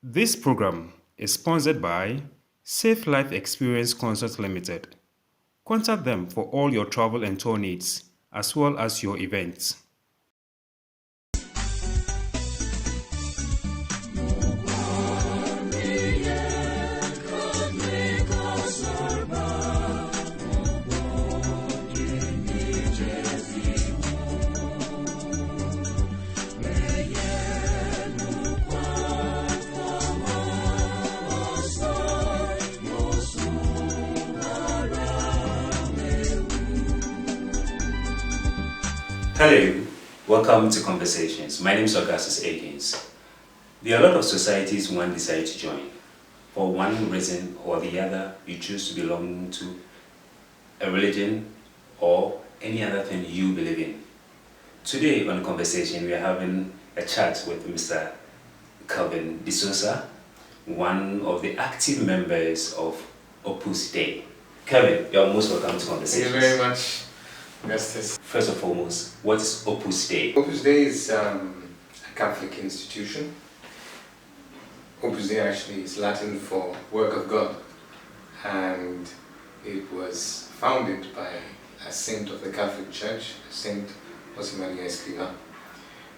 This program is sponsored by Safe Life Experience Consult Limited. Contact them for all your travel and tour needs, as well as your events. Hello, welcome to Conversations. My name is Augustus. There are a lot of societies one decides to join. For one reason or the other, you choose to belong to a religion or any other thing you believe in. Today on Conversation, we are having a chat with Mr. Calvin D'Souza, one of the active members of Opus Dei. Kevin, you're most welcome to Conversations. Thank you very much, Augustus. First and foremost, what is Opus Dei? Opus Dei is a Catholic institution. Opus Dei actually is Latin for work of God, and it was founded by a saint of the Catholic Church, Saint Josemaría Escrivá.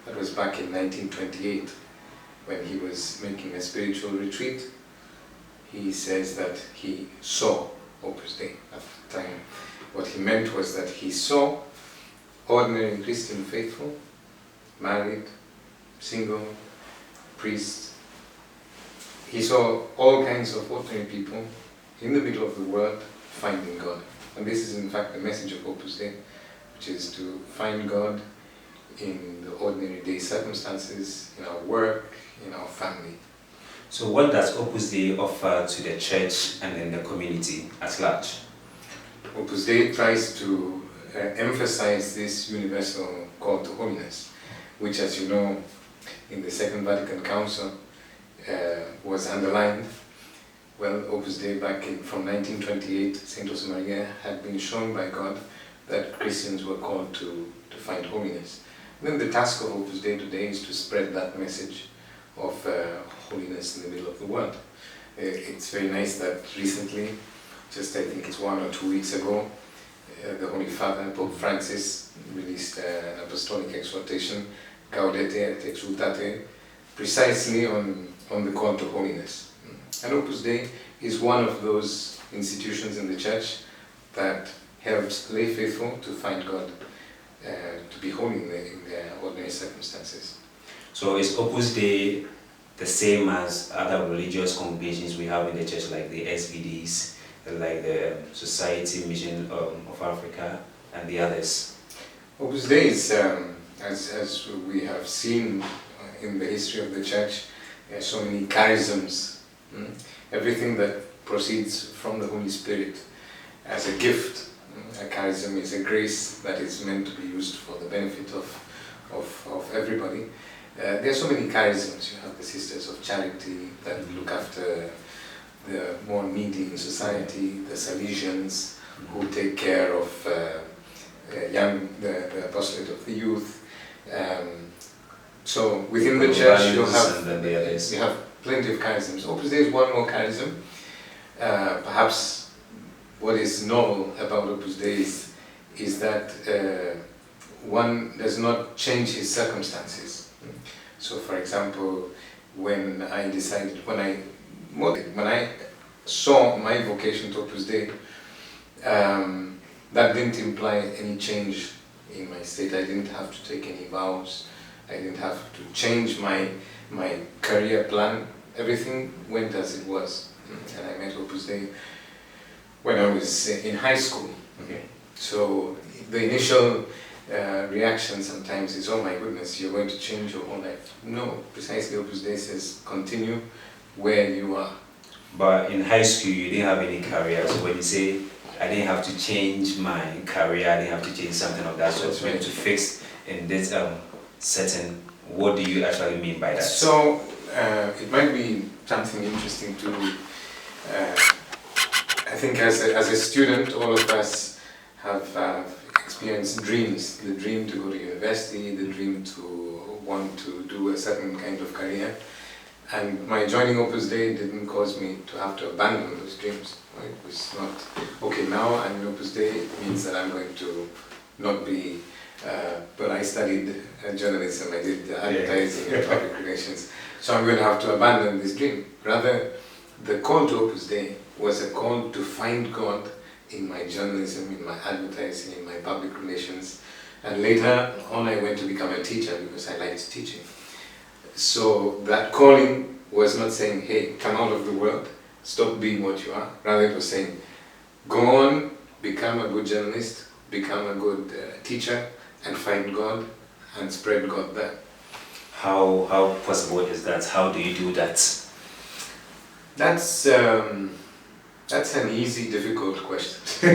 That was back in 1928 when he was making a spiritual retreat. He says that he saw Opus Dei at the time. What he meant was that he saw ordinary Christian faithful, married, single, priests. He saw all kinds of ordinary people in the middle of the world finding God. And this is in fact the message of Opus Dei, which is to find God in the ordinary day circumstances, in our work, in our family. So what does Opus Dei offer to the church and in the community at large? Opus Dei tries to emphasize this universal call to holiness, which, as you know, in the Second Vatican Council was underlined. Well, Opus Dei from 1928, Saint Josemaría had been shown by God that Christians were called to find holiness. Then the task of Opus Dei today is to spread that message of holiness in the middle of the world. It's very nice that recently, just I think it's 1 or 2 weeks ago, the Holy Father, Pope Francis, released an apostolic exhortation, Gaudete et Exultate, precisely on the call to holiness. And Opus Dei is one of those institutions in the Church that helps lay faithful to find God, to be holy in their ordinary circumstances. So is Opus Dei the same as other religious congregations we have in the church, like the SVDs, like the Society Mission of Africa and the others? Opus Dei is, as we have seen in the history of the Church, there are so many charisms. Everything that proceeds from the Holy Spirit as a gift. A charism is a grace that is meant to be used for the benefit of everybody. There are so many charisms. You have the Sisters of Charity that look after the more needy in society, the Salesians who take care of the apostolate of the youth. So within the church you have plenty of charisms. Opus Dei is one more charism. Perhaps what is novel about Opus Dei is that one does not change his circumstances. So for example, when I saw my vocation to Opus Dei, that didn't imply any change in my state. I didn't have to take any vows. I didn't have to change my career plan. Everything went as it was. And I met Opus Dei when I was in high school. Okay. So the initial reaction sometimes is, oh my goodness, you're going to change your whole life. No, precisely Opus Dei says, continue where you are. But in high school, you didn't have any career. So when you say, I didn't have to change my career, I didn't have to change something of that sort, right, to fix in this setting, what do you actually mean by that? So it might be something interesting to, I think as a student, all of us have experienced dreams. The dream to go to university, the dream to want to do a certain kind of career. And my joining Opus Dei didn't cause me to have to abandon those dreams. Right? It was not, okay, now I'm in Opus Dei, it means that I'm going to not be, but I studied journalism, I did advertising and public relations, so I'm going to have to abandon this dream. Rather, the call to Opus Dei was a call to find God in my journalism, in my advertising, in my public relations, and later on I went to become a teacher because I liked teaching. So that calling was not saying, hey, come out of the world, stop being what you are. Rather it was saying, go on, become a good journalist, become a good teacher, and find God and spread God there. How possible is that? How do you do that? That's an easy, difficult question.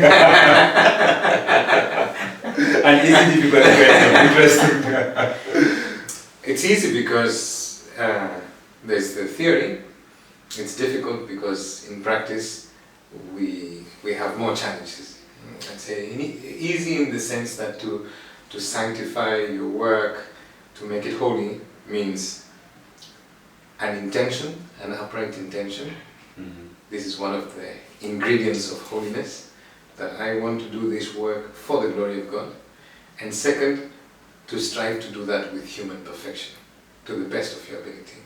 An easy, difficult question. Interesting. It's easy because there's the theory. It's difficult because in practice we have more challenges. I'd say easy in the sense that to sanctify your work, to make it holy, means an intention, an upright intention. Mm-hmm. This is one of the ingredients of holiness, that I want to do this work for the glory of God. And second, to strive to do that with human perfection, to the best of your ability.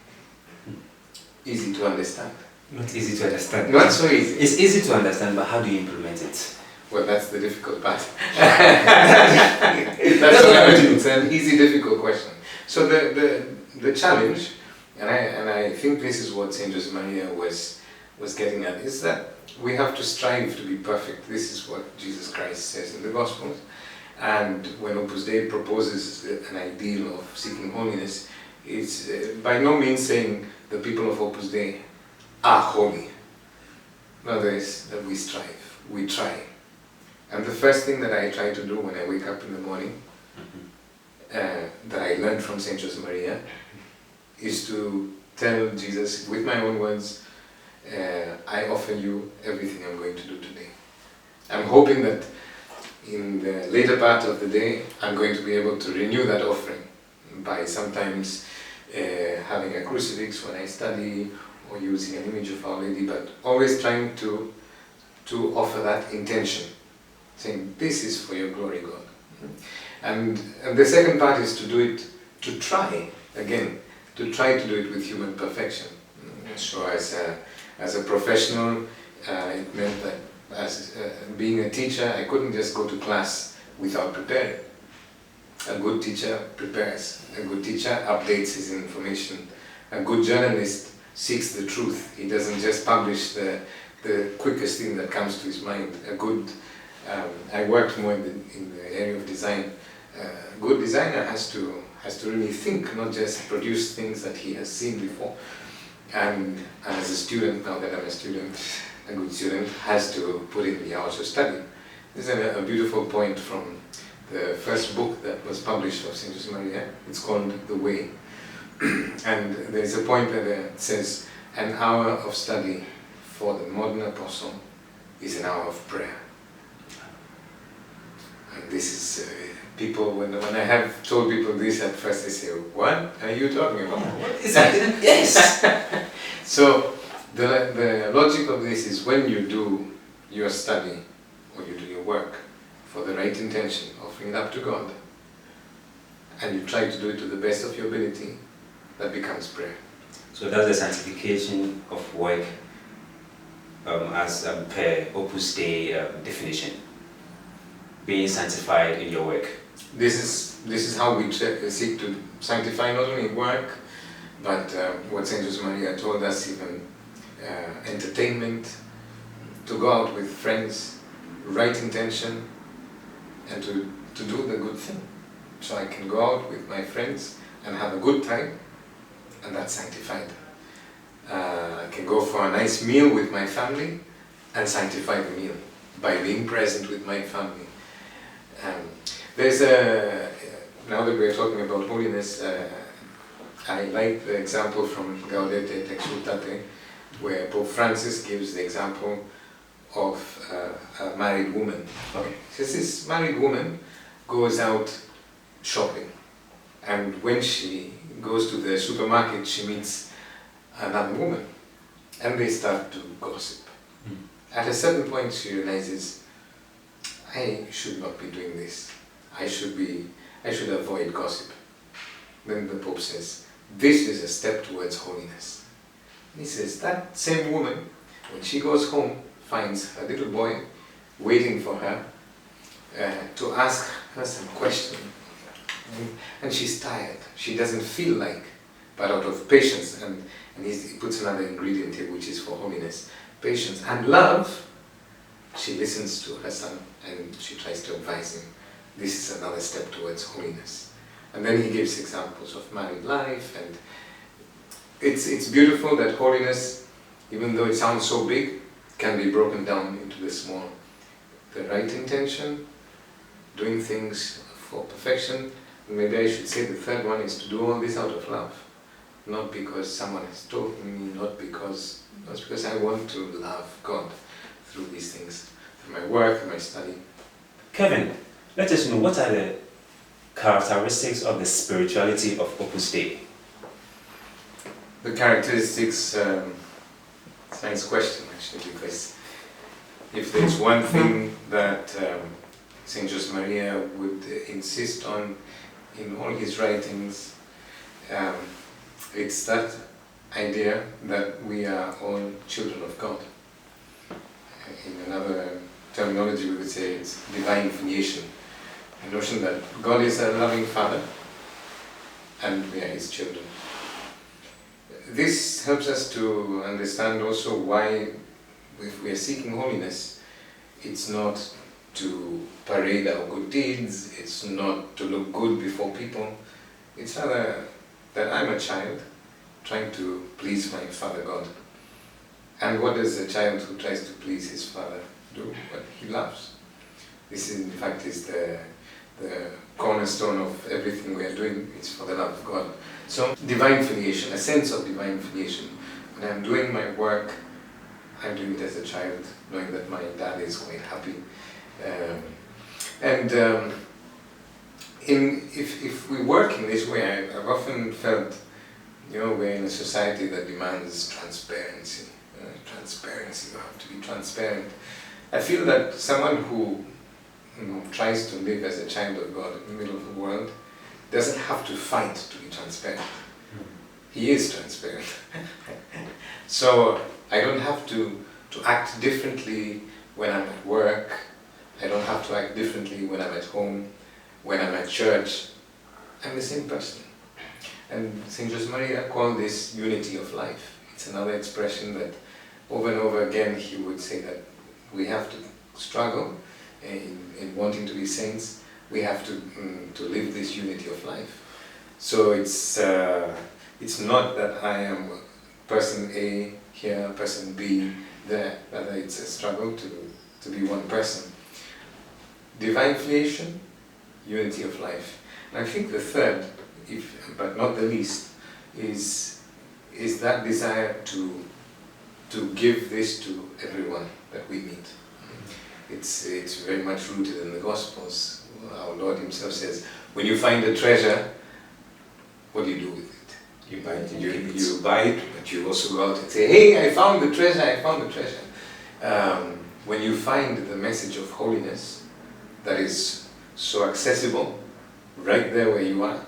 Easy to understand. Not easy to understand. Not so easy. It's easy to understand, but how do you implement it? Well, that's the difficult part. That's what I mean. It's an easy, difficult question. So the challenge, and I think this is what Saint Josemaría was getting at, is that we have to strive to be perfect. This is what Jesus Christ says in the Gospels. And when Opus Dei proposes an ideal of seeking holiness, it's by no means saying the people of Opus Dei are holy. Rather, it's that we strive, we try. And the first thing that I try to do when I wake up in the morning, that I learned from Saint Josemaría, is to tell Jesus, with my own words, I offer you everything I'm going to do today. I'm hoping that in the later part of the day, I'm going to be able to renew that offering by sometimes having a crucifix when I study, or using an image of Our Lady, but always trying to offer that intention, saying, this is for your glory, God. And the second part is to do it, to try, again, to try to do it with human perfection. So as a professional, it meant that as being a teacher, I couldn't just go to class without preparing. A good teacher prepares. A good teacher updates his information. A good journalist seeks the truth. He doesn't just publish the quickest thing that comes to his mind. I worked more in the area of design. A good designer has to really think, not just produce things that he has seen before. And as a student, now that I'm a student, a good student has to put in the hours of study. This is a beautiful point from the first book that was published of Saint Josemaría. It's called The Way. And there's a point that says, an hour of study for the modern apostle is an hour of prayer. And this is, people, when I have told people this at first, they say, what are you talking about? What is that? Yes! So, the logic of this is when you do your study, or you do your work, for the right intention, offering it up to God, and you try to do it to the best of your ability, that becomes prayer. So that's the sanctification of work as per Opus Dei definition. Being sanctified in your work. This is how we seek to sanctify not only work, but what Saint Josemaría told us, even entertainment, to go out with friends, right intention, and to do the good thing. So I can go out with my friends and have a good time, and that's sanctified. I can go for a nice meal with my family and sanctify the meal by being present with my family. There's now that we're talking about holiness, I like the example from Gaudete et Exsultate, where Pope Francis gives the example of a married woman. Okay. Says this married woman goes out shopping, and when she goes to the supermarket, she meets another woman, and they start to gossip. At a certain point she realizes, I should not be doing this. I should avoid gossip. Then the Pope says, this is a step towards holiness. And he says, that same woman, when she goes home, finds her little boy waiting for her to ask her some question. And she's tired. She doesn't feel like, but out of patience, and he puts another ingredient here, which is for holiness, patience and love, she listens to her son and she tries to advise him. This is another step towards holiness. And then he gives examples of married life, and it's beautiful that holiness, even though it sounds so big, can be broken down into the small. The right intention, doing things for perfection. Maybe I should say the third one is to do all this out of love. Not because someone has told me, not because I want to love God through these things, through my work, my study. Kevin, let us know, what are the characteristics of the spirituality of Opus Dei? The characteristics, it's a nice question actually, because if there's one thing that Saint Josemaría would insist on in all his writings, it's that idea that we are all children of God. In another terminology we would say it's divine filiation. The notion that God is a loving Father and we are His children. This helps us to understand also why, if we are seeking holiness, it's not to parade our good deeds, it's not to look good before people, it's rather that I'm a child trying to please my Father God. And what does a child who tries to please his father do? What he loves. This in fact is the cornerstone of everything we are doing. It's for the love of God. So divine filiation, a sense of divine filiation. When I'm doing my work, I'm doing it as a child, knowing that my dad is quite happy. If we work in this way, I've often felt, we're in a society that demands transparency. Transparency, you have to be transparent. I feel that someone who tries to live as a child of God in the middle of the world doesn't have to fight to be transparent. He is transparent. So I don't have to act differently when I'm at work. I don't have to act differently when I'm at home, when I'm at church. I'm the same person. And Saint Josemaría called this unity of life. It's another expression that over and over again he would say that we have to struggle in wanting to be saints. We have to live this unity of life. So it's not that I am person A here, person B there, rather it's a struggle to be one person. Divine filiation, unity of life. And I think the third, but not the least, is that desire to give this to everyone that we meet. It's very much rooted in the Gospels. Our Lord Himself says, when you find a treasure, what do you do with it? You buy it, you buy it, but you also go out and say, hey, I found the treasure, I found the treasure. When you find the message of holiness that is so accessible, right there where you are,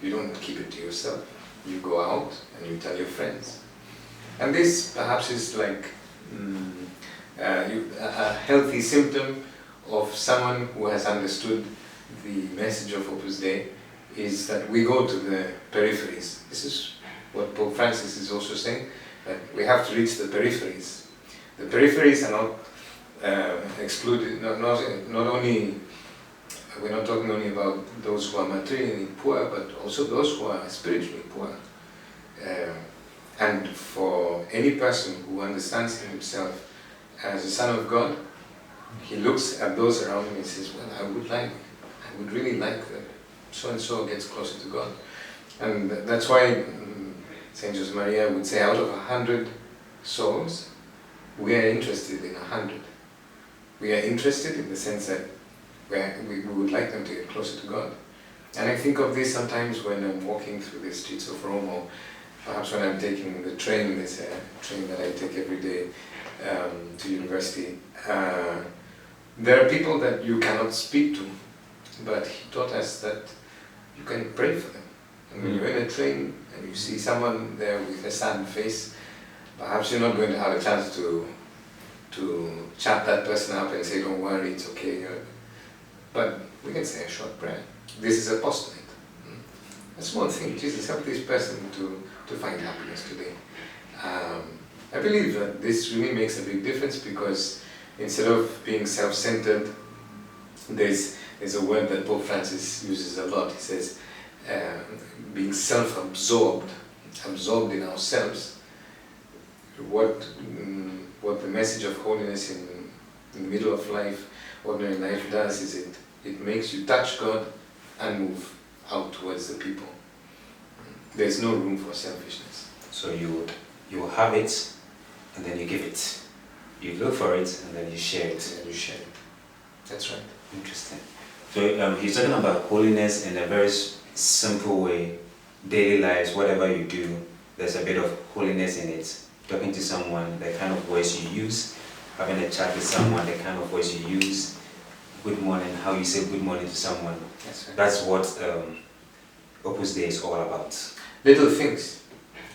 you don't keep it to yourself. You go out and you tell your friends. And this perhaps is like a healthy symptom of someone who has understood the message of Opus Dei, is that we go to the peripheries. This is what Pope Francis is also saying, that we have to reach the peripheries. The peripheries are not excluded, not only, we're not talking only about those who are materially poor, but also those who are spiritually poor. And for any person who understands himself as a son of God, he looks at those around him and says, well, I would really like that so-and-so gets closer to God. And that's why Saint Josemaría would say, out of 100 souls, we are interested in 100. We are interested in the sense that we would like them to get closer to God. And I think of this sometimes when I'm walking through the streets of Rome, or perhaps when I'm taking the train, there's a train that I take every day to university. There are people that you cannot speak to, but he taught us that you can pray for them. And when you're in a train and you see someone there with a sad face, perhaps you're not going to have a chance to chat that person up and say, don't worry, it's okay. But we can say a short prayer. This is apostolate. A small thing. Jesus, help this person to find happiness today. I believe that this really makes a big difference, because instead of being self-centered, there's a word that Pope Francis uses a lot. He says, being self-absorbed, absorbed in ourselves. What the message of holiness in the middle of life, ordinary life, does is it makes you touch God and move out towards the people. There's no room for selfishness. So you have it, and then you give it. You look for it, and then you share it. And you share it. That's right. Interesting. So he's talking about holiness in a very simple way. Daily lives, whatever you do, there's a bit of holiness in it. Talking to someone, the kind of words you use. Having a chat with someone, the kind of words you use. Good morning, how you say good morning to someone. That's right. That's what Opus Dei is all about. Little things.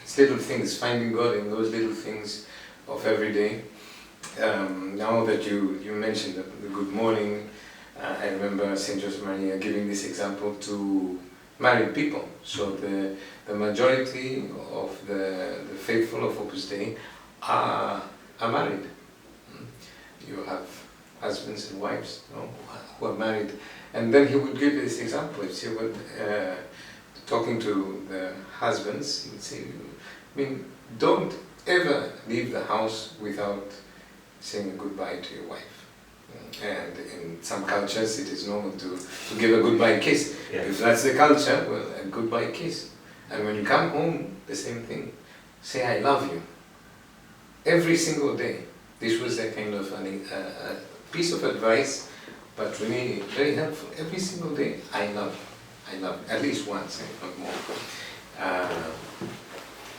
It's little things, finding God in those little things of every day. Now that you mentioned the good morning, I remember St. Josemaría giving this example to married people. So the majority of the faithful of Opus Dei are married. You have husbands and wives, who are married. And then he would give this example. He would, talking to the husbands, he would say, don't ever leave the house without saying goodbye to your wife. And in some cultures it is normal to give a goodbye kiss. Yeah. If that's the culture, well, a goodbye kiss. And when you come home, the same thing. Say, I love you. Every single day. This was a kind of a piece of advice, but really very helpful. Every single day, I love you. I love you. At least once, if not more.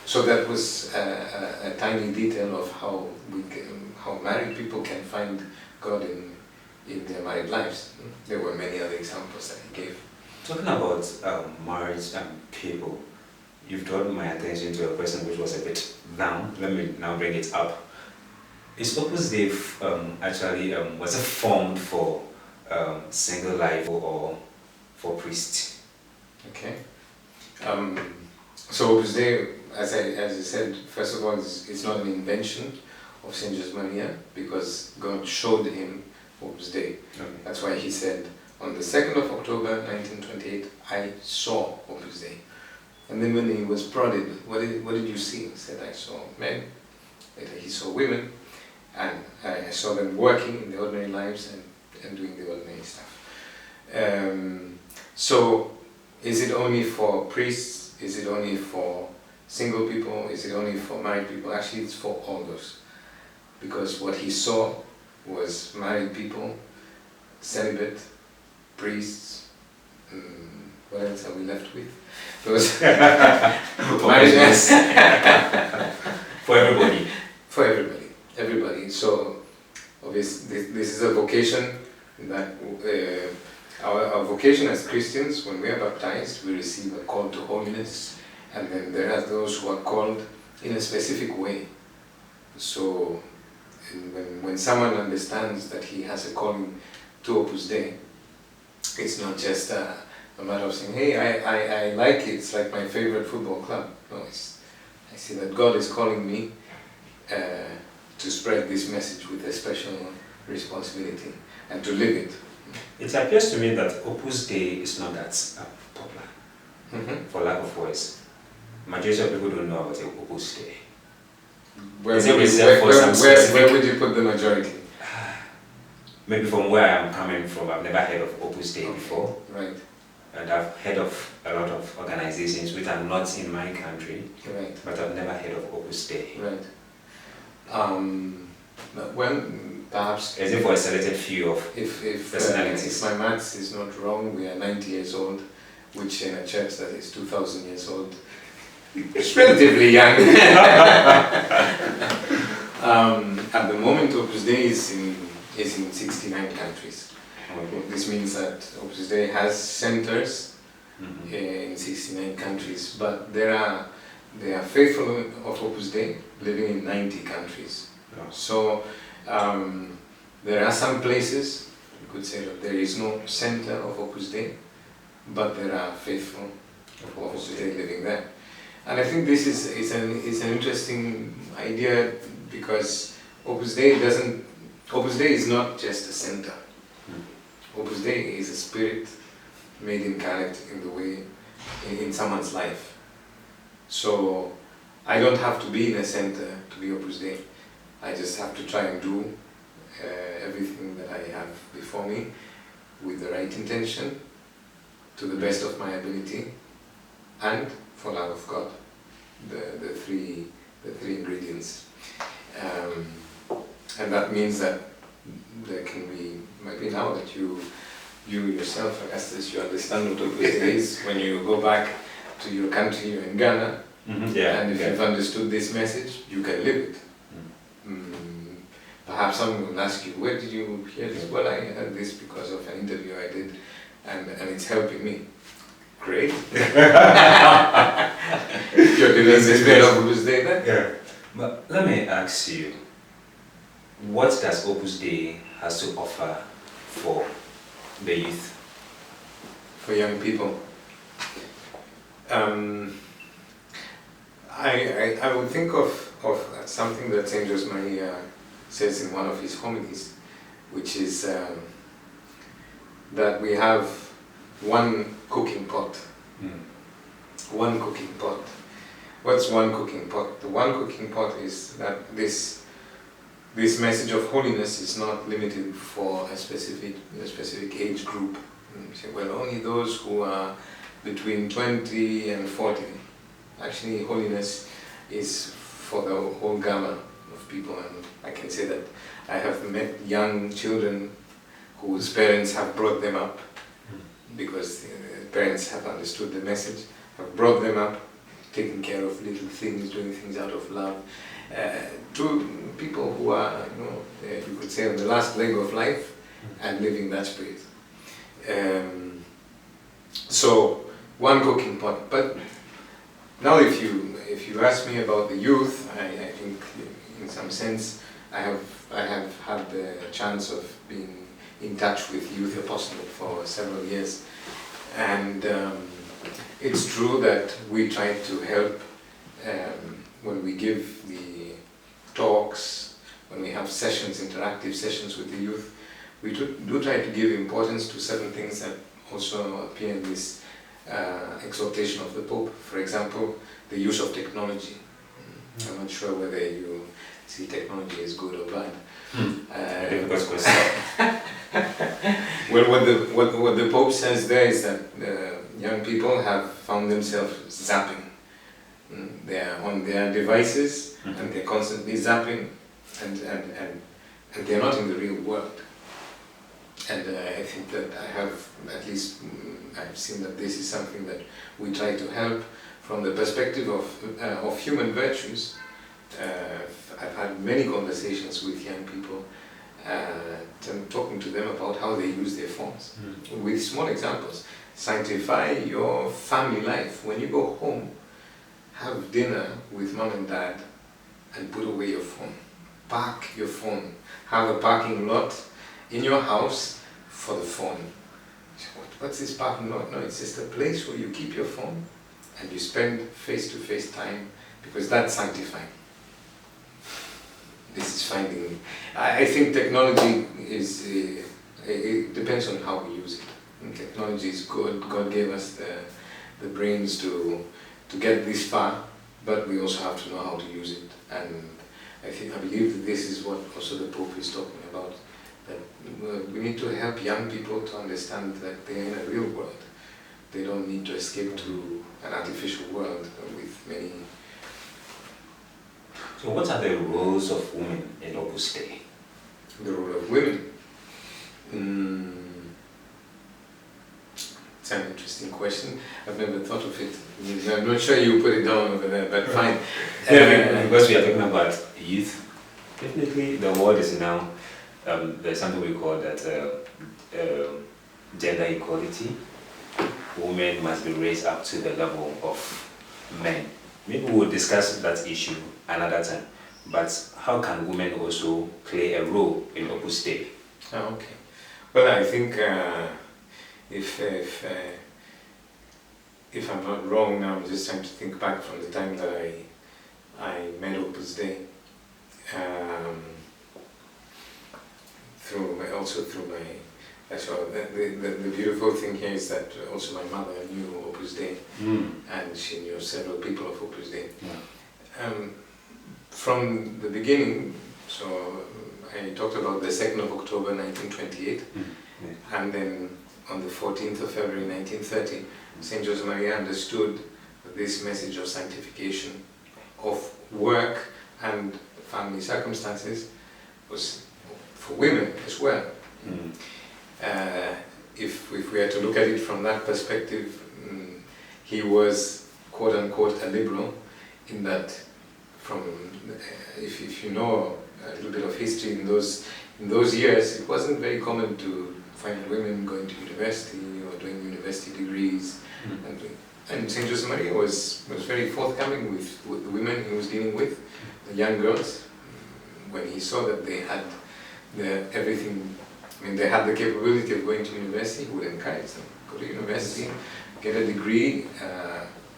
So that was a tiny detail of how married people can find God in their married lives. There were many other examples that he gave. Talking about marriage and people, you've drawn my attention to a question which was a bit down. Let me now bring it up. Is Opus Dei actually, was it formed for single life or for priests? Okay. So Opus Dei, as I said, first of all, it's not an invention of Saint Josemaría, because God showed him Opus Dei. Okay. That's why he said, on the 2nd of October 1928, I saw Opus Dei. And then when he was prodded, what did you see? He said, I saw men. Later he saw women, and I saw them working in the ordinary lives and doing the ordinary stuff. So, is it only for priests? Is it only for single people? Is it only for married people? Actually, it's for all those. Because what he saw was married people, celibate, priests, what else are we left with? Those marriages. For everybody. For everybody. Everybody. So, obviously, this is a vocation that our vocation as Christians, when we are baptized, we receive a call to holiness, and then there are those who are called in a specific way. So, when someone understands that he has a calling to Opus Dei, it's not just a matter of saying, hey, I like it, it's like my favorite football club. No, I see that God is calling me to spread this message with a special responsibility and to live it. It appears to me that Opus Dei is not that popular, for lack of words. Majority of people don't know about the Opus Dei. Where would you put the majority? Maybe from where I'm coming from, I've never heard of Opus Dei before. Right. And I've heard of a lot of organizations which are not in my country, Right. but I've never heard of Opus Dei. Right. Well, perhaps... Is it for a selected few of if personalities? If my maths is not wrong, we are 90 years old, which in a church that is 2,000 years old It's relatively young. At the moment, Opus Dei is in 69 countries. This means that Opus Dei has centers in 69 countries, but there are faithful of Opus Dei living in 90 countries. Yeah. So there are some places, you could say that there is no center of Opus Dei, but there are faithful of Opus Dei living there. And I think this is an interesting idea, because Opus Dei is not just a center. Opus Dei is a spirit made incarnate in the way in someone's life. So I don't have to be in a center to be Opus Dei. I just have to try and do everything that I have before me with the right intention, to the best of my ability, and for love of God. The three ingredients. And that means that there can be, maybe now that you yourself, Augustus, you understand what Opus Dei is, when you go back to your country, you're in Ghana, and if you've understood this message, you can live it. Perhaps someone will ask you, where did you hear this? Well, I heard this because of an interview I did, and it's helping me. Great. You're doing this bit of Opus Dei then? Yeah. But let me ask you, what does Opus Dei has to offer for the youth? For young people? I would think of something that Saint Josemaría says in one of his homilies, which is that we have one cooking pot. One cooking pot. What's one cooking pot? The one cooking pot is that this message of holiness is not limited for a specific age group. You say, well, only those who are between 20 and 40. Actually, holiness is for the whole gamut of people, and I can say that I have met young children whose parents have brought them up, because parents have understood the message, have brought them up, taking care of little things, doing things out of love, to people who are, you could say, on the last leg of life and living that spirit. So, one cooking pot. But now, if you ask me about the youth, I think, in some sense, I have had the chance of being in touch with Youth Apostolate for several years, and it's true that we try to help when we give the talks, when we have sessions, interactive sessions with the youth. We do try to give importance to certain things that also appear in this exhortation of the Pope. For example, the use of technology. I'm not sure whether you see technology as good or bad. Difficult question. Well, what the Pope says there is that young people have found themselves zapping. They are on their devices and they're constantly zapping, and they're not in the real world. And I think that I've seen that this is something that we try to help from the perspective of human virtues. I've had many conversations with young people, talking to them about how they use their phones, with small examples. Sanctify your family life. When you go home, have dinner with mom and dad and put away your phone. Park your phone. Have a parking lot in your house for the phone. What's this parking lot? No, it's just a place where you keep your phone and you spend face-to-face time, because that's sanctifying. This is finding. I think technology is. It depends on how we use it. And technology is good. God gave us the brains to get this far, but we also have to know how to use it. And I believe that this is what also the Pope is talking about. That we need to help young people to understand that they're in a real world. They don't need to escape to an artificial world with many. So what are the roles of women in Opus Dei? The role of women? It's an interesting interesting question. I've never thought of it. I'm not sure you put it down over there, but fine. Because we are talking about youth, definitely the world is now, there's something we call that gender equality. Women must be raised up to the level of men. Maybe we'll discuss that issue another time. But how can women also play a role in Opus Dei? Oh, okay. Well, I think if I'm not wrong now, I'm just trying to think back from the time that I met Opus Dei, through my so the beautiful thing here is that also my mother knew Opus Dei, and she knew several people of Opus Dei. From the beginning, so I talked about the 2nd of October 1928, and then on the 14th of February 1930, St. Josemaría understood that this message of sanctification, of work and family circumstances was for women as well. If we are to look at it from that perspective, he was quote unquote a liberal, in that if you know a little bit of history in those years, it wasn't very common to find women going to university or doing university degrees, and St. Josemaría was very forthcoming with the women he was dealing with, the young girls. When he saw that they had everything, they had the capability of going to university, he would encourage them, go to university, get a degree.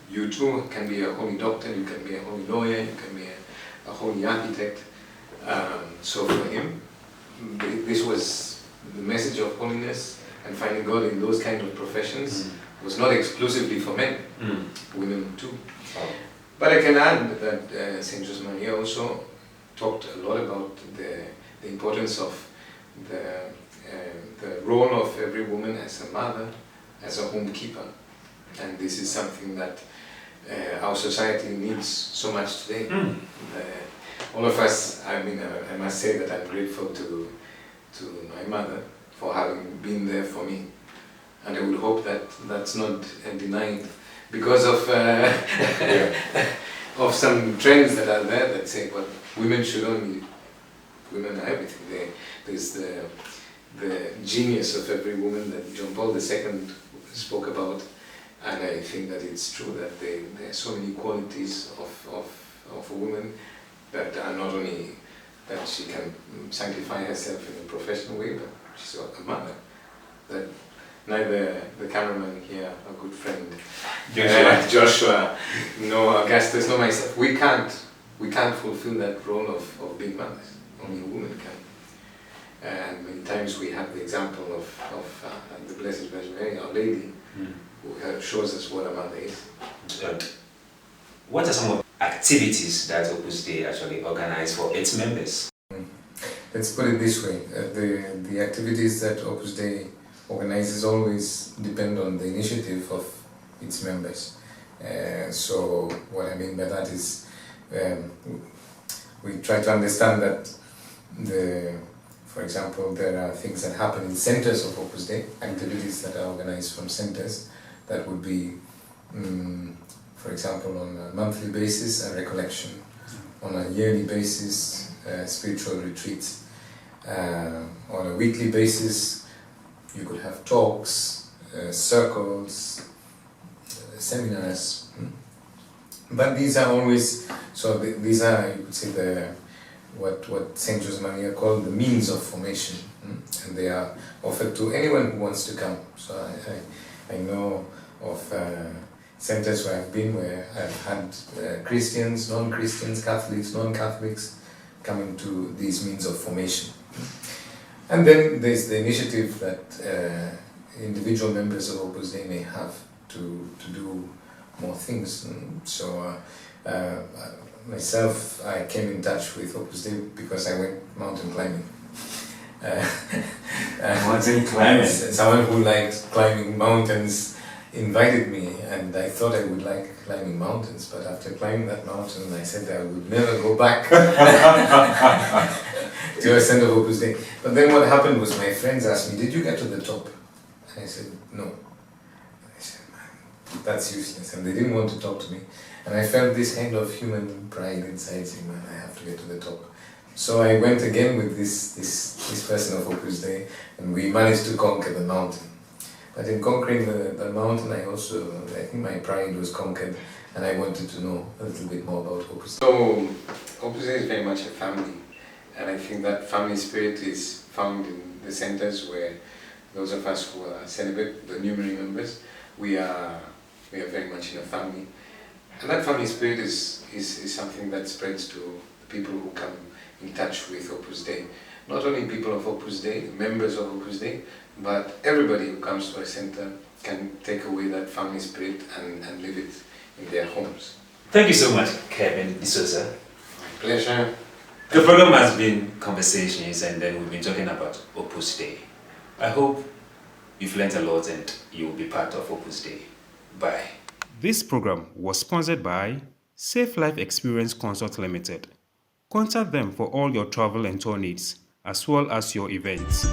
You too can be a holy doctor, you can be a holy lawyer, you can be a holy architect. So for him, this was the message of holiness and finding God in those kind of professions was not exclusively for men, women too. But I can add that St. Josemaría also talked a lot about the importance of the role of every woman as a mother, as a homekeeper. And this is something that our society needs so much today. All of us, I must say that I'm grateful to my mother for having been there for me. And I would hope that that's not denied because of of some trends that are there that say, well, women are everything. There's the genius of every woman that John Paul II spoke about, and I think that it's true that there are so many qualities of a woman that are not only that she can sanctify herself in a professional way, but she's a mother. That neither the cameraman here, a good friend, Joshua, no Augustus, no myself, we can't fulfill that role of being mothers. Only a woman can. And many times we have the example of the Blessed Virgin Mary, Our Lady, who shows us what a mother is. What are some of the activities that Opus Dei actually organize for its members? Let's put it this way, the activities that Opus Dei organizes always depend on the initiative of its members. So what I mean by that is we try to understand that for example, there are things that happen in centers of Opus Dei, activities that are organized from centers that would be, for example, on a monthly basis, a recollection, on a yearly basis, spiritual retreats, on a weekly basis, you could have talks, circles, seminars, but these are always, these are, you could say, what St. Josemaría called the means of formation, and they are offered to anyone who wants to come. So I know of centers where I've been, where I've had Christians, non-Christians, Catholics, non-Catholics coming to these means of formation. And then there's the initiative that individual members of Opus Dei may have to do more things. So myself, I came in touch with Opus Dei because I went mountain climbing. Mountain climbing? Someone who liked climbing mountains invited me, and I thought I would like climbing mountains, but after climbing that mountain I said I would never go back to a center of Opus Dei. But then what happened was my friends asked me, did you get to the top? And I said, no. I said, that's useless, and they didn't want to talk to me. And I felt this kind of human pride inside, saying, man, I have to get to the top. So I went again with this person of Opus Dei, and we managed to conquer the mountain. But in conquering the mountain, I think my pride was conquered, and I wanted to know a little bit more about Opus Dei. So Opus Dei is very much a family, and I think that family spirit is found in the centers where those of us who are celibate, the numerary members, we are very much in a family. And that family spirit is something that spreads to the people who come in touch with Opus Dei. Not only people of Opus Dei, members of Opus Dei, but everybody who comes to a center can take away that family spirit and live it in their homes. Thank you so much, Kevin D'Souza. My pleasure. The program has been Conversations, and then we've been talking about Opus Dei. I hope you've learned a lot and you will be part of Opus Dei. Bye. This program was sponsored by Safe Life Experience Consult Limited. Contact them for all your travel and tour needs, as well as your events.